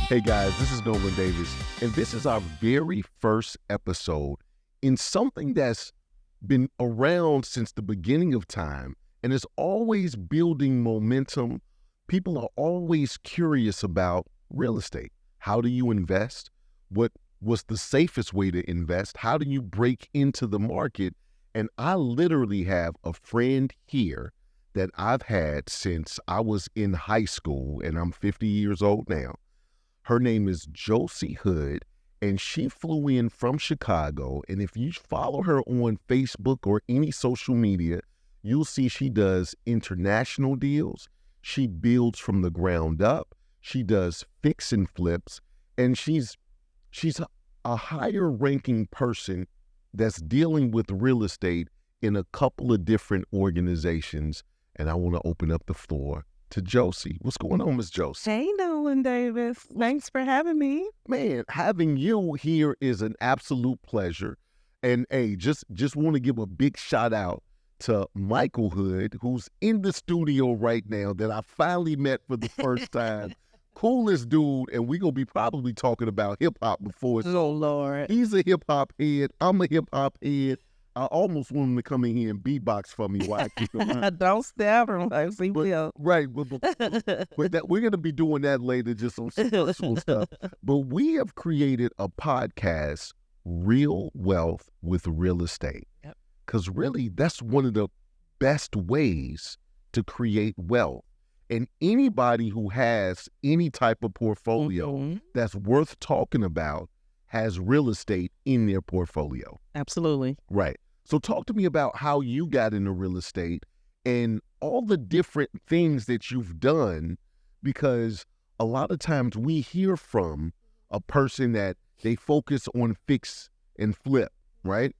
Hey guys, this is Nolen Davis, and this is our very first episode in something that's been around since the beginning of time and is always building momentum. People are always curious about real estate. How do you invest? What's the safest way to invest? How do you break into the market? And I literally have a friend here that I've had since I was in high school, and I'm 50 years old now. Her name is Josie Hood, and she flew in from Chicago. And if you follow her on Facebook or any social media, you'll see she does international deals. She builds from the ground up. She does fix and flips, and she's a higher ranking person that's dealing with real estate in a couple of different organizations. And I want to open up the floor to Josie. What's going on, Miss Josie? Hey, Nolen Davis. Thanks for having me. Man, having you here is an absolute pleasure. And hey, just want to give a big shout out to Michael Hood, who's in the studio right now, that I finally met for the first time. Coolest dude, and we're going to be probably talking about hip-hop before. Oh, Lord. He's a hip-hop head. I'm a hip-hop head. I almost want him to come in here and beatbox for me while I keep him. Don't stab him, like he will. Right, but that, we're going to be doing that later, just on some personal stuff. But we have created a podcast, Real Wealth with Real Estate. Yep. Because really, that's one of the best ways to create wealth. And anybody who has any type of portfolio that's worth talking about has real estate in their portfolio. Absolutely. Right. So talk to me about how you got into real estate and all the different things that you've done, because a lot of times we hear from a person that they focus on fix and flip, right?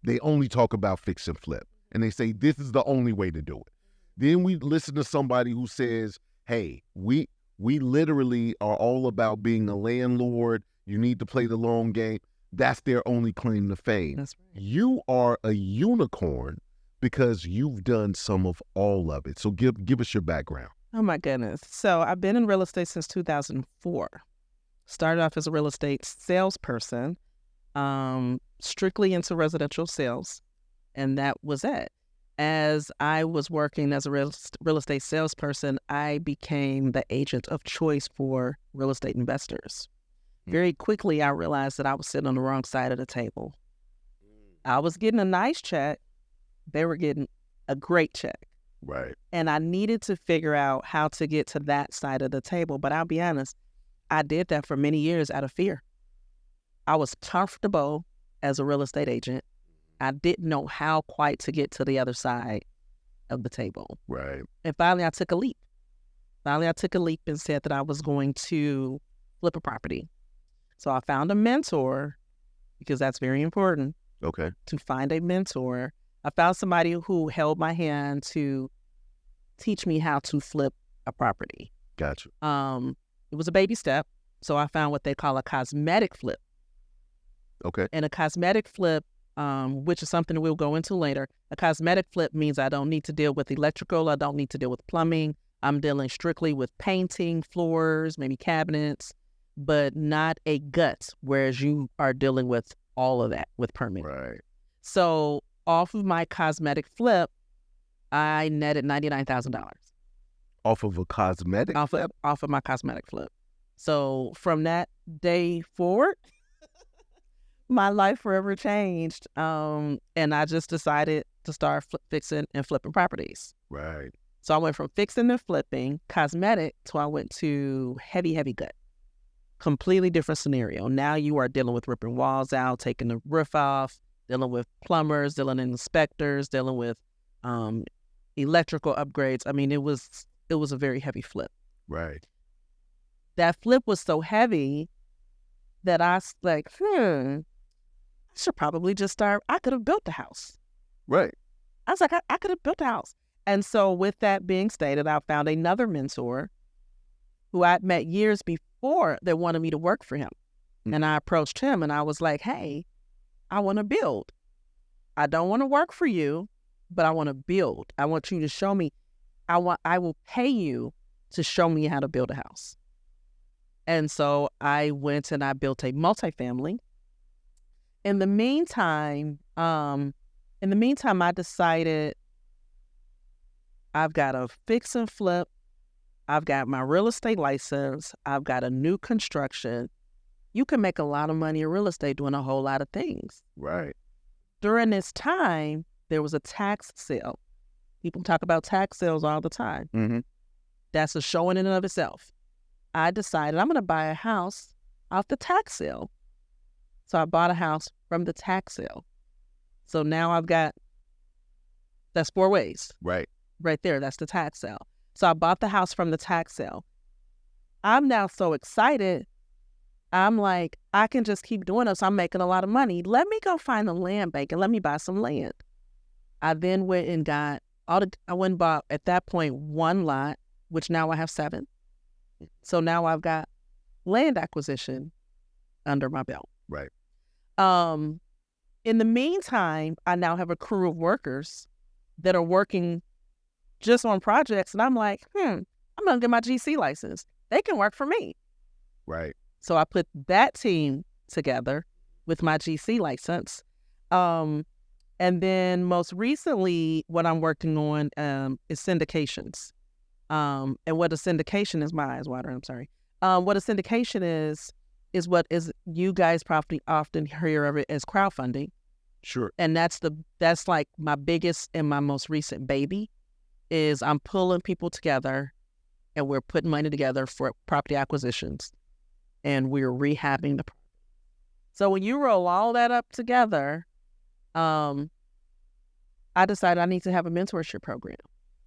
They only talk about fix and flip, and they say this is the only way to do it. Then we listen to somebody who says, hey, we literally are all about being a landlord. You need to play the long game. That's their only claim to fame. That's right. You are a unicorn because you've done some of all of it. So give us your background. Oh, my goodness. So I've been in real estate since 2004. Started off as a real estate salesperson, strictly into residential sales, and that was it. As I was working as a real estate salesperson, I became the agent of choice for real estate investors. Very quickly, I realized that I was sitting on the wrong side of the table. I was getting a nice check. They were getting a great check. Right. And I needed to figure out how to get to that side of the table. But I'll be honest, I did that for many years out of fear. I was comfortable as a real estate agent. I didn't know how quite to get to the other side of the table. Right. And finally, I took a leap. And said that I was going to flip a property. So I found a mentor, because that's very important. Okay. To find a mentor. I found somebody who held my hand to teach me how to flip a property. Gotcha. It was a baby step. So I found what they call a cosmetic flip. Okay. And a cosmetic flip, which is something we'll go into later. A cosmetic flip means I don't need to deal with electrical. I don't need to deal with plumbing. I'm dealing strictly with painting, floors, maybe cabinets, but not a gut, whereas you are dealing with all of that with permitting. Right. So off of my cosmetic flip, I netted $99,000. Off of a cosmetic flip? Off of my cosmetic flip. So from that day forward, my life forever changed. And I just decided to start fixing and flipping properties. Right. So I went from fixing and flipping cosmetic to I went to heavy gut. Completely different scenario. Now you are dealing with ripping walls out, taking the roof off, dealing with plumbers, dealing with inspectors, dealing with electrical upgrades. I mean, it was a very heavy flip. Right. That flip was so heavy that I was like, I should probably just start. I could have built the house. Right. I was like, I could have built a house. And so with that being stated, I found another mentor who I'd met years before that wanted me to work for him. And I approached him and I was like, hey, I want to build. I don't want to work for you, but I want to build. I want you to show me. I will pay you to show me how to build a house. And so I went and I built a multifamily. In the meantime, I decided I've got a fix and flip. I've got my real estate license. I've got a new construction. You can make a lot of money in real estate doing a whole lot of things. Right. During this time, there was a tax sale. People talk about tax sales all the time. Mm-hmm. That's a show in and of itself. I decided I'm going to buy a house off the tax sale. So I bought a house from the tax sale. So now that's 4 ways. Right. Right there. That's the tax sale. So I bought the house from the tax sale. I'm now so excited. I'm like, I can just keep doing this. I'm making a lot of money. Let me go find a land bank and let me buy some land. I then went and got I went and bought, at that point, 1 lot, which now I have 7. So now I've got land acquisition under my belt. Right. In the meantime, I now have a crew of workers that are working just on projects. And I'm like, I'm going to get my GC license. They can work for me. Right. So I put that team together with my GC license. And then most recently, what I'm working on is syndications. And what a syndication is, my eyes watering, I'm sorry. What a syndication is what is you guys probably often hear of it as crowdfunding. Sure. And that's like my biggest and my most recent baby is I'm pulling people together and we're putting money together for property acquisitions and we're rehabbing the property. So when you roll all that up together, I decided I need to have a mentorship program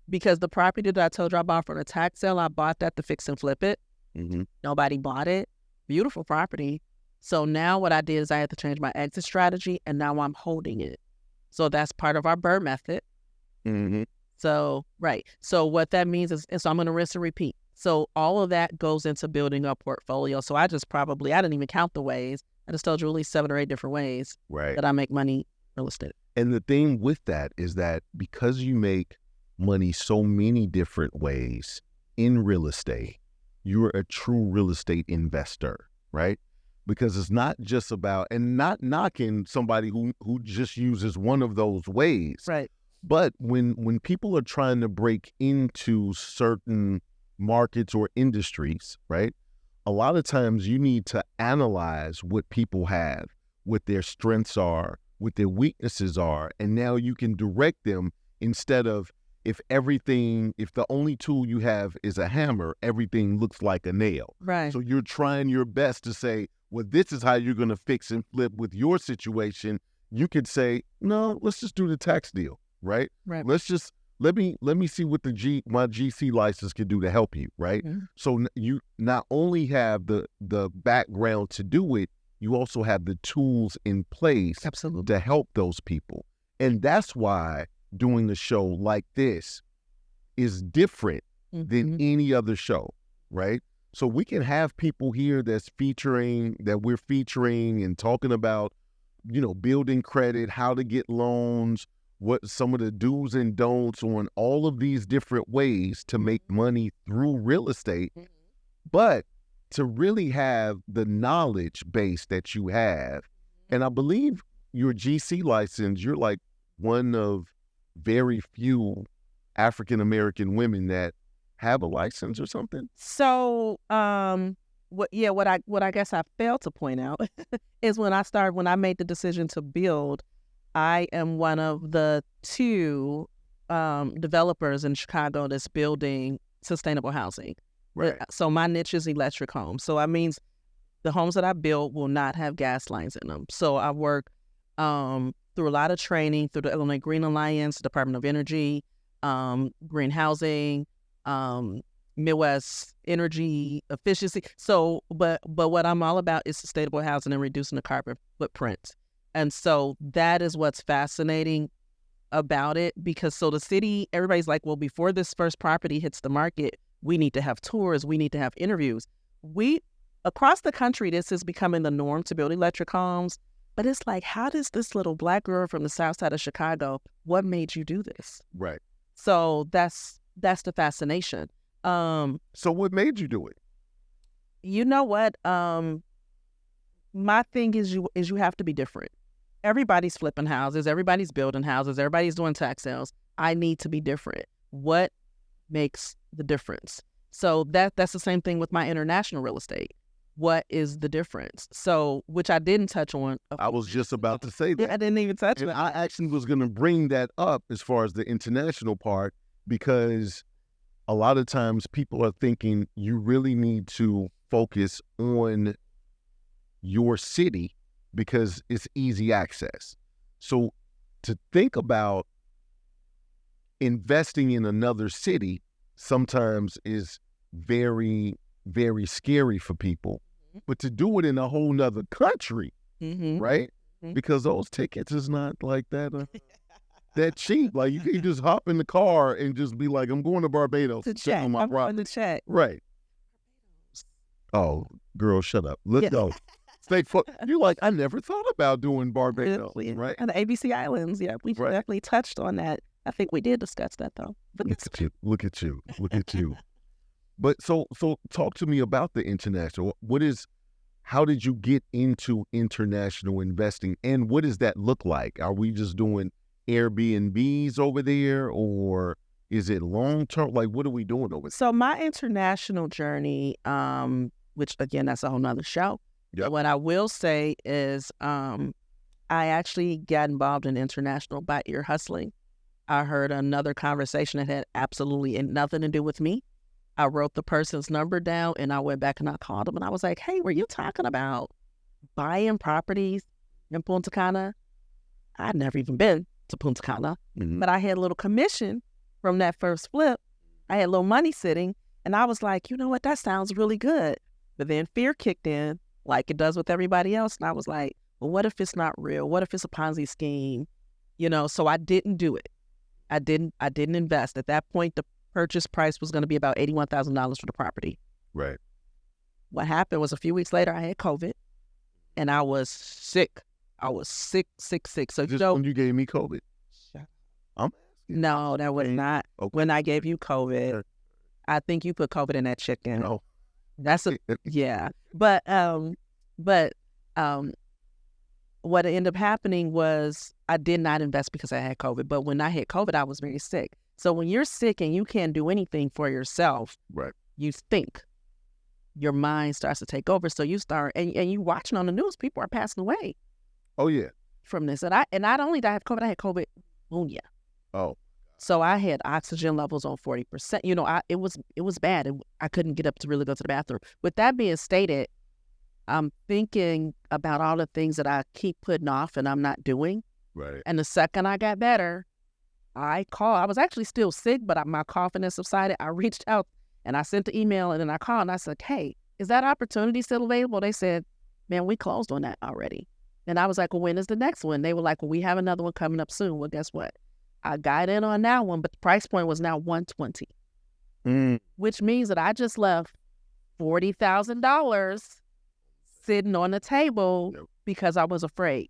because the property that I told you I bought from a tax sale, I bought that to fix and flip it. Mm-hmm. Nobody bought it. Beautiful property. So now what I did is I had to change my exit strategy and now I'm holding it. So that's part of our BRRRR method. Mm-hmm. So, right. So what that means is, and so I'm going to rinse and repeat. So all of that goes into building a portfolio. So I didn't even count the ways. I just told you at least 7 or 8 different ways that I make money real estate. And the thing with that is that because you make money so many different ways in real estate, you're a true real estate investor, right? Because it's not just about, and not knocking somebody who just uses one of those ways. Right. But when people are trying to break into certain markets or industries, right? A lot of times you need to analyze what people have, what their strengths are, what their weaknesses are, and now you can direct them instead of if the only tool you have is a hammer, everything looks like a nail. Right. So you're trying your best to say, well, this is how you're going to fix and flip with your situation. You could say, no, let's just do the tax deal, right? Right. Let me see what my GC license can do to help you, right? Mm-hmm. So you not only have the background to do it, you also have the tools in place Absolutely. To help those people. And that's why doing a show like this is different than any other show, right? So we can have people here that we're featuring and talking about, building credit, how to get loans, what some of the do's and don'ts on all of these different ways to make money through real estate. Mm-hmm. But to really have the knowledge base that you have, and I believe your GC license, you're like one of very few African-American women that have a license or something. So, what I guess I failed to point out is when I made the decision to build, I am one of the 2 developers in Chicago that's building sustainable housing. Right. So my niche is electric homes. So that means the homes that I build will not have gas lines in them. So I work through a lot of training through the Illinois Green Alliance, Department of Energy, green housing, Midwest energy efficiency. So, but what I'm all about is sustainable housing and reducing the carbon footprint. And so that is what's fascinating about it, because so the city, everybody's like, well, before this first property hits the market, we need to have tours, we need to have interviews. Across the country, this is becoming the norm to build electric homes. But it's like, how does this little Black girl from the south side of Chicago, what made you do this? Right. So that's the fascination. So what made you do it? You know what? My thing is you have to be different. Everybody's flipping houses, everybody's building houses, everybody's doing tax sales. I need to be different. What makes the difference? So that's the same thing with my international real estate. What is the difference? So, which I didn't touch on. I was just about to say that. I didn't even touch And on. I actually was going to bring that up as far as the international part, because a lot of times people are thinking you really need to focus on your city because it's easy access. So to think about investing in another city sometimes is very, very scary for people. But to do it in a whole nother country, right? Because those tickets is not like that that cheap. Like you can just hop in the car and just be like, I'm going to Barbados. To check. I'm going to check. Right. Oh, girl, shut up. Let's go. Stay You're like, I never thought about doing Barbados, right? And the ABC Islands. Yeah, we definitely touched on that. I think we did discuss that though. But Look at you. But so talk to me about the international. How did you get into international investing, and what does that look like? Are we just doing Airbnbs over there, or is it long-term? Like, what are we doing over there? So my international journey, which again, that's a whole nother show. Yep. What I will say is I actually got involved in international by ear hustling. I heard another conversation that had absolutely nothing to do with me. I wrote the person's number down and I went back and I called them and I was like, hey, were you talking about buying properties in Punta Cana? I'd never even been to Punta Cana, but I had a little commission from that first flip. I had a little money sitting and I was like, you know what, that sounds really good. But then fear kicked in like it does with everybody else. And I was like, well, what if it's not real? What if it's a Ponzi scheme? So I didn't do it. I didn't invest. At that point, the purchase price was going to be about $81,000 for the property. Right. What happened was a few weeks later, I had COVID and I was sick. I was sick. So just when you gave me COVID? No, that was not. Okay. When I gave you COVID, I think you put COVID in that chicken. Oh. That's yeah. But what ended up happening was I did not invest because I had COVID. But when I had COVID, I was very sick. So when you're sick and you can't do anything for yourself, right? You think your mind starts to take over. So you start and you watching on the news, people are passing away. Oh yeah, from this. And not only did I have COVID, I had COVID pneumonia. Oh, so I had oxygen levels on 40%. It was bad. I couldn't get up to really go to the bathroom. With that being stated, I'm thinking about all the things that I keep putting off and I'm not doing. Right. And the second I got better, I called. I was actually still sick, but my coughing had subsided. I reached out and I sent the email and then I called and I said, hey, is that opportunity still available? They said, man, we closed on that already. And I was like, well, when is the next one? They were like, well, we have another one coming up soon. Well, guess what? I got in on that one, but the price point was now $120, which means that I just left $40,000 sitting on the table because I was afraid.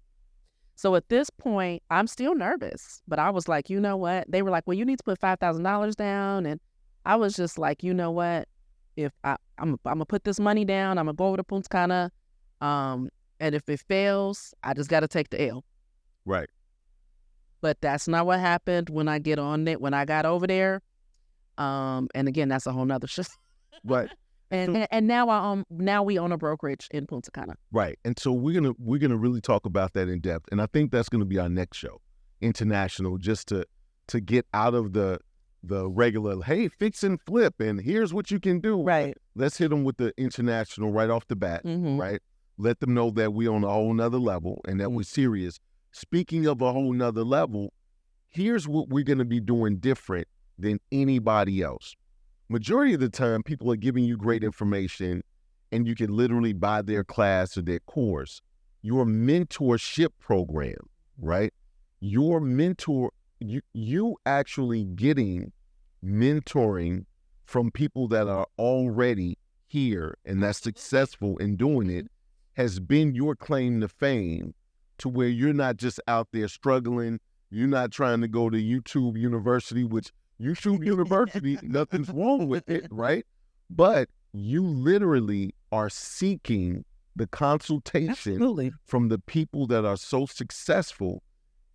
So at this point, I'm still nervous, but I was like, you know what? They were like, well, you need to put $5,000 down. And I was just like, you know what? If I'm going to put this money down, I'm going to go over to Punta Cana. And if it fails, I just got to take the L. Right. But that's not what happened when I got over there. And again, that's a whole nother shit. Right. And now we own a brokerage in Punta Cana. Right. And so we're gonna really talk about that in depth. And I think that's gonna be our next show, international, just to get out of the regular, hey, fix and flip, and here's what you can do. Right. Let's hit them with the international right off the bat. Right. Let them know that we on a whole nother level and that we're serious. Speaking of a whole nother level, here's what we're going to be doing different than anybody else. Majority of the time, people are giving you great information and you can literally buy their class or their course. Your mentorship program, right? Your mentor, you actually getting mentoring from people that are already here and that's successful in doing it has been your claim to fame, to where you're not just out there struggling. You're not trying to go to YouTube University, which YouTube University, nothing's wrong with it, right? But you literally are seeking the consultation Absolutely. from the people that are so successful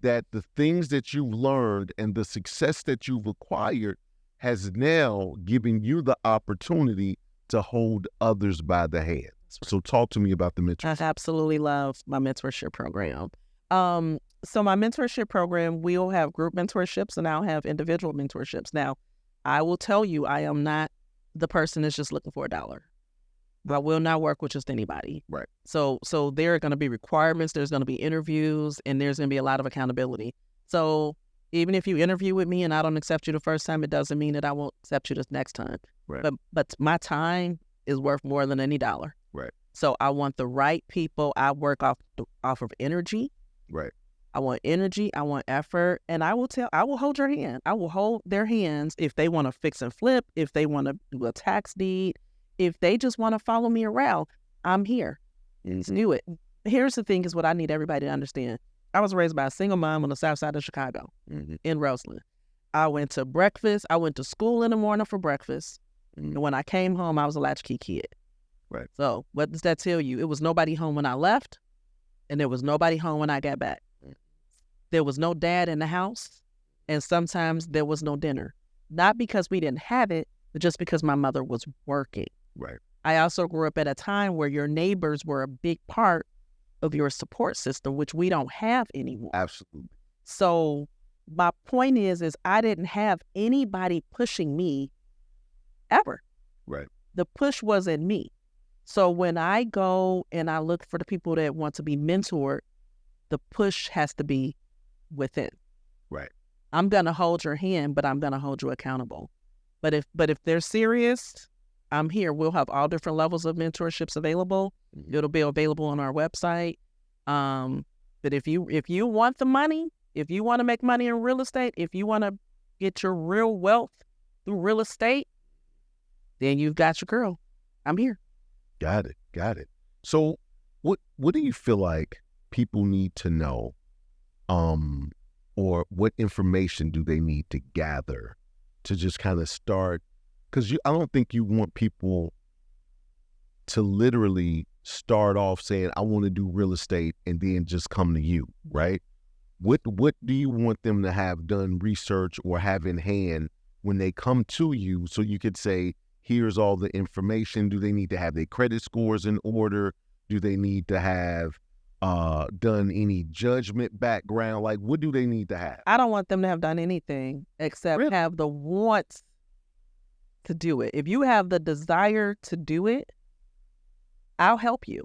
that the things that you've learned and the success that you've acquired has now given you the opportunity to hold others by the hand. So talk to me about the mentorship. I absolutely love my mentorship program. So my mentorship program, we'll have group mentorships and I'll have individual mentorships. Now, I will tell you, I am not the person that's just looking for $1. But I will not work with just anybody. Right. So there are going to be requirements, there's going to be interviews, and there's going to be a lot of accountability. So even if you interview with me and I don't accept you the first time, it doesn't mean that I won't accept you the next time. Right. But my time is worth more than any dollar. Right. So I want the right people. I work off of energy. Right. I want energy. I want effort. And I will hold your hand. I will hold their hands if they want to fix and flip, if they want to do a tax deed, if they just want to follow me around. I'm here. Let's do it. Here's the thing is what I need everybody to understand. I was raised by a single mom on the south side of Chicago in Roseland. I went to breakfast. I went to school in the morning for breakfast. And when I came home, I was a latchkey kid. Right. So what does that tell you? It was nobody home when I left, and there was nobody home when I got back. There was no dad in the house, and sometimes there was no dinner. Not because we didn't have it, but just because my mother was working. Right. I also grew up at a time where your neighbors were a big part of your support system, which we don't have anymore. Absolutely. So my point is I didn't have anybody pushing me ever. Right. The push wasn't me. So when I go and I look for the people that want to be mentored, the push has to be within. Right. I'm going to hold your hand, but I'm going to hold you accountable. But if they're serious, I'm here. We'll have all different levels of mentorships available. It'll be available on our website. But if you want the money, if you want to make money in real estate, if you want to get your real wealth through real estate, then you've got your girl. I'm here. Got it. So what do you feel like people need to know, or what information do they need to gather to just kind of start? Because I don't think you want people to literally start off saying, I want to do real estate and then just come to you, right? What do you want them to have done research or have in hand when they come to you so you could say, here's all the information? Do they need to have their credit scores in order? Do they need to have done any judgment background? Like, what do they need to have? I don't want them to have done anything except have the want to do it. If you have the desire to do it, I'll help you.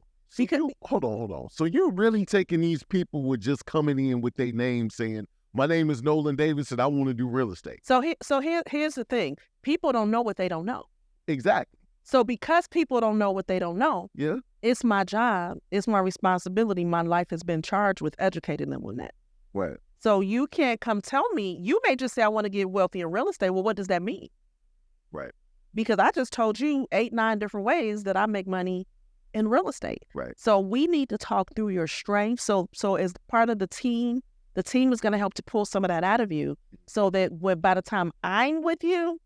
Hold on. So you're really taking these people with just coming in with their name saying, my name is Nolen Davis and I want to do real estate. So here's the thing. People don't know what they don't know. Exactly. So because people don't know what they don't know, yeah, it's my job. It's my responsibility. My life has been charged with educating them on that. Right. So you can't come tell me. You may just say, I want to get wealthy in real estate. Well, what does that mean? Right. Because I just told you 8-9 different ways that I make money in real estate. Right. So we need to talk through your strengths. So as part of the team is going to help to pull some of that out of you so that by the time I'm with you,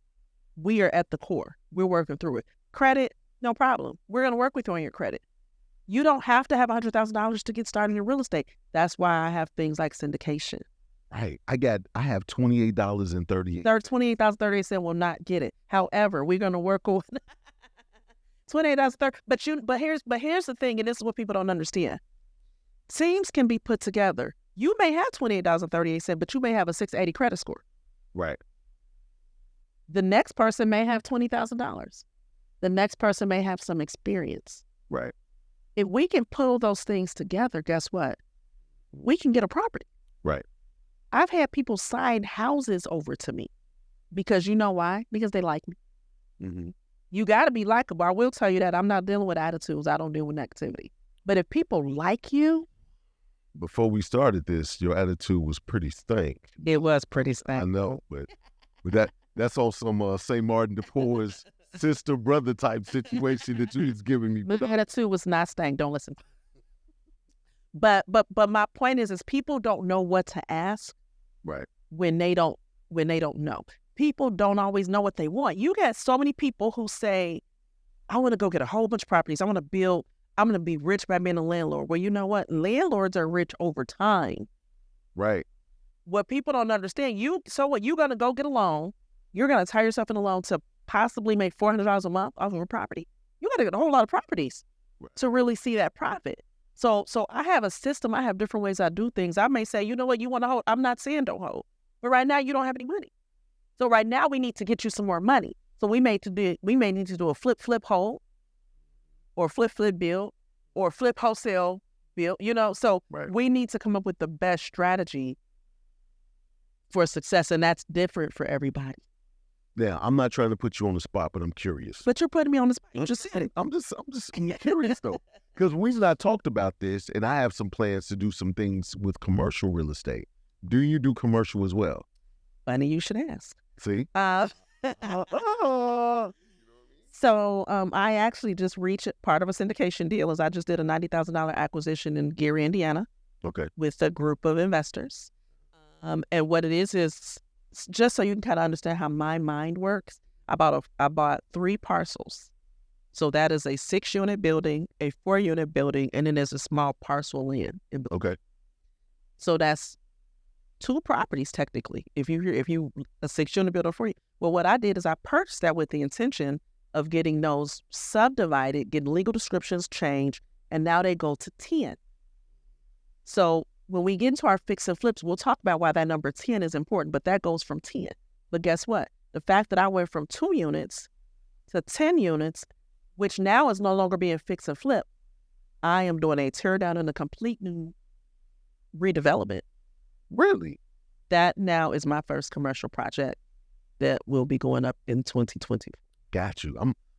we are at the core. We're working through it. Credit, no problem. We're going to work with you on your credit. You don't have to have $100,000 to get started in real estate. That's why I have things like syndication. Right. I have $28.38. $28.38 will not get it. However, we're going to work on $28.30. But here's the thing, and this is what people don't understand. Teams can be put together. You may have $28.38, but you may have a 680 credit score. Right. The next person may have $20,000. The next person may have some experience. Right. If we can pull those things together, guess what? We can get a property. Right. I've had people sign houses over to me because you know why? Because they like me. Mm-hmm. You got to be likable. I will tell you that I'm not dealing with attitudes. I don't deal with negativity. But if people like you. Before we started this, your attitude was pretty stank. It was pretty stank. I know, but that's on some St. Martin de Porres sister brother type situation that you was giving me. My attitude was not stank. Don't listen. But my point is people don't know what to ask. Right. When they don't know. People don't always know what they want. You got so many people who say, I want to go get a whole bunch of properties. I'm going to be rich by being a landlord. Well, you know what? Landlords are rich over time. Right. What people don't understand, you're going to go get a loan. You're going to tie yourself in a loan to possibly make $400 a month off of a property. You got to get a whole lot of properties to really see that profit. So I have a system. I have different ways I do things. I may say, you know what, you want to hold. I'm not saying don't hold. But right now, you don't have any money. So right now, we need to get you some more money. So we may need to do a flip hold, or flip build, or flip wholesale build. So we need to come up with the best strategy for success, and that's different for everybody. Yeah, I'm not trying to put you on the spot, but I'm curious. But you're putting me on the spot. You just said it. I'm just curious though, because we've not talked about this, and I have some plans to do some things with commercial real estate. Do you do commercial as well? Funny you should ask. See? So I actually just reached part of a syndication deal. As I just did a $90,000 acquisition in Gary, Indiana. Okay. With a group of investors. And what it is just so you can kind of understand how my mind works. I bought 3 parcels. So that is a 6-unit building, a 4-unit building, and then there's a small parcel in. Okay. So that's 2 properties technically. If you a 6-unit building for you. Well, what I did is I purchased that with the intention of getting those subdivided, getting legal descriptions changed, and now they go to 10. So when we get into our fix and flips, we'll talk about why that number 10 is important, but that goes from 10. But guess what? The fact that I went from 2 units to 10 units, which now is no longer being fix and flip, I am doing a tear down and a complete new redevelopment. Really? That now is my first commercial project that will be going up in 2020. Got you.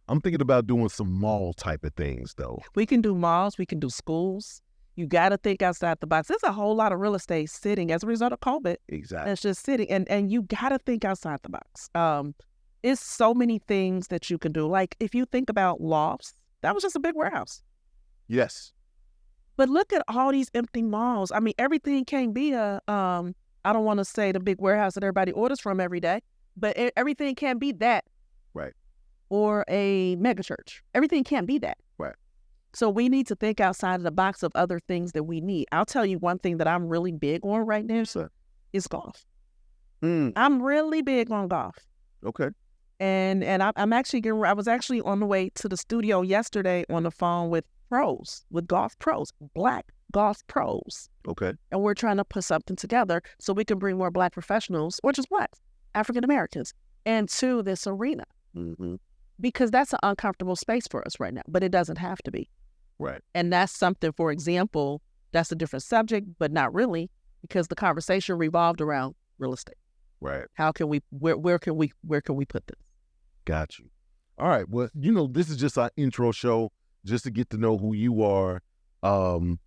I'm thinking about doing some mall type of things though. We can do malls. We can do schools. You got to think outside the box. There's a whole lot of real estate sitting as a result of COVID. Exactly. It's just sitting, and you got to think outside the box. It's so many things that you can do. Like if you think about lofts, that was just a big warehouse. Yes. But look at all these empty malls. I mean, everything can't be I don't want to say the big warehouse that everybody orders from every day, but everything can't be that. Right. Or a mega church. Everything can't be that. Right. So we need to think outside of the box of other things that we need. I'll tell you one thing that I'm really big on right now, sir, is golf. I'm really big on golf. Okay. And I was actually on the way to the studio yesterday on the phone with golf pros, Black golf pros. Okay. And we're trying to put something together so we can bring more Black professionals, or just Blacks, African Americans, into this arena. Mm-hmm. Because that's an uncomfortable space for us right now, but it doesn't have to be. Right. And that's something, for example, that's a different subject, but not really, because the conversation revolved around real estate. Right. How can we, where can we put this? Got you. All right. Well, this is just our intro show, just to get to know who you are. I'm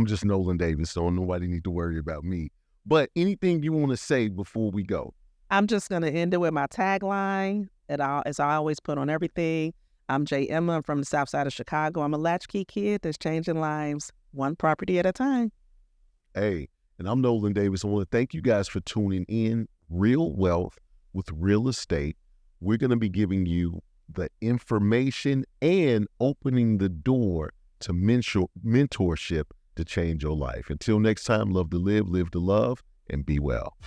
just Nolen Davis, so nobody need to worry about me. But anything you want to say before we go? I'm just going to end it with my tagline, as I always put on everything. I'm J. Emma. I'm from the south side of Chicago. I'm a latchkey kid that's changing lives one property at a time. Hey, and I'm Nolen Davis. I want to thank you guys for tuning in. Real Wealth with Real Estate. We're going to be giving you the information and opening the door to mentorship to change your life. Until next time, love to live to love, and be well.